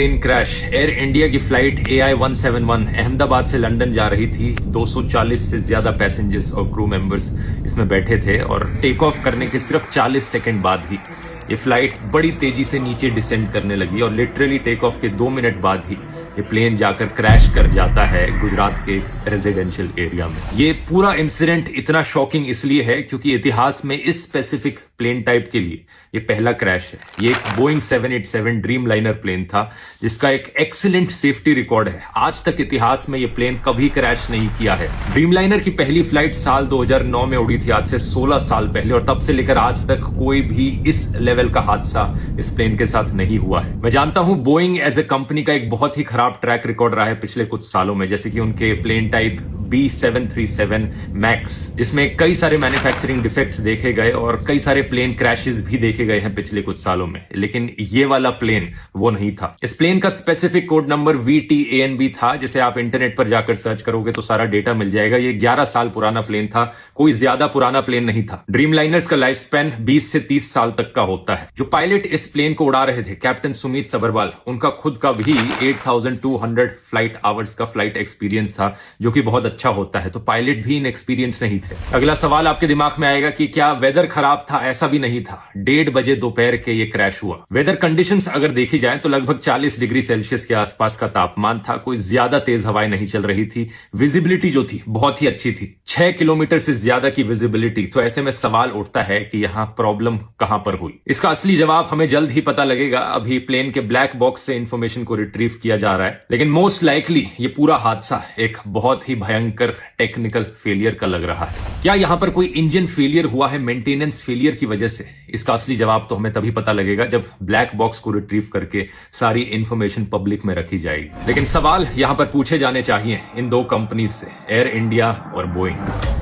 Plane crash. Air India की flight AI 171 Ahmedabad से London जा रही थी। 240 से ज्यादा पैसेंजर्स और क्रू मेंबर्स इसमें बैठे थे और टेक ऑफ करने के सिर्फ 40 सेकंड बाद ही ये फ्लाइट बड़ी तेजी से नीचे डिसेंड करने लगी और लिटरली टेक ऑफ के 2 मिनट बाद ही ये प्लेन जाकर क्रैश कर जाता है गुजरात के रेजिडेंशियल एरिया में। ये पूरा इंसिडेंट इतना शॉकिंग इसलिए है क्योंकि इतिहास में इस स्पेसिफिक प्लेन टाइप के लिए ये पहला क्रैश है। ये एक बोइंग 787 ड्रीम लाइनर प्लेन था जिसका एक एक्सीलेंट सेफ्टी रिकॉर्ड है। आज तक इतिहास में ये प्लेन कभी क्रैश नहीं किया है। ड्रीम लाइनर की पहली फ्लाइट साल 2009 में उड़ी थी, आज से 16 साल पहले, और तब से लेकर आज तक कोई भी इस लेवल का हादसा इस प्लेन के साथ नहीं हुआ है। मैं जानता हूं बोइंग एज ए कंपनी का एक बहुत ही खराब ट्रैक रिकॉर्ड रहा है पिछले कुछ सालों में, जैसे कि उनके प्लेन टाइप B737 मैक्स, जिसमें कई सारे मैन्युफैक्चरिंग डिफेक्ट्स देखे गए और कई सारे प्लेन क्रैशेस भी देखे गए हैं पिछले कुछ सालों में, लेकिन ये वाला प्लेन वो नहीं था। इस प्लेन का स्पेसिफिक कोड नंबर VTANB था, जिसे आप इंटरनेट पर जाकर सर्च करोगे तो सारा डेटा मिल जाएगा। ये 11 साल पुराना प्लेन था, कोई ज्यादा पुराना प्लेन नहीं था। ड्रीम लाइनर्स का लाइफ स्पैन 20 से 30 साल तक का होता है। जो पायलट इस प्लेन को उड़ा रहे थे, कैप्टन सुमित सबरवाल, उनका खुद का भी 8200 फ्लाइट आवर्स का फ्लाइट एक्सपीरियंस था, जो कि बहुत अच्छा होता है, तो पायलट भी इनएक्सपीरियंस नहीं थे। अगला सवाल आपके दिमाग में आएगा कि क्या वेदर खराब था? ऐसा भी नहीं था। 1:30 बजे दोपहर के ये क्रैश हुआ। वेदर कंडीशंस अगर देखी जाए तो लगभग 40 डिग्री सेल्सियस के आसपास का तापमान था। कोई ज्यादा तेज हवाएं नहीं चल रही थी। विजिबिलिटी जो थी बहुत ही अच्छी थी, 6 किलोमीटर से ज्यादा की विजिबिलिटी। तो ऐसे में सवाल उठता है कि यहां प्रॉब्लम कहां पर हुई। इसका असली जवाब हमें जल्द ही पता लगेगा। अभी प्लेन के ब्लैक बॉक्स से इंफॉर्मेशन को रिट्रीव किया जा रहा है, लेकिन मोस्ट लाइकली ये पूरा हादसा एक बहुत ही भयंकर टेक्निकल फेलियर का लग रहा है। क्या यहां पर कोई इंजन फेलियर हुआ है मेंटेनेंस फेलियर की वजह से? इसका असली जवाब तो हमें तभी पता लगेगा जब ब्लैक बॉक्स को रिट्रीव करके सारी इंफॉर्मेशन पब्लिक में रखी जाएगी। लेकिन सवाल यहां पर पूछे जाने चाहिए इन दो कंपनीज से, एयर इंडिया और बोइंग।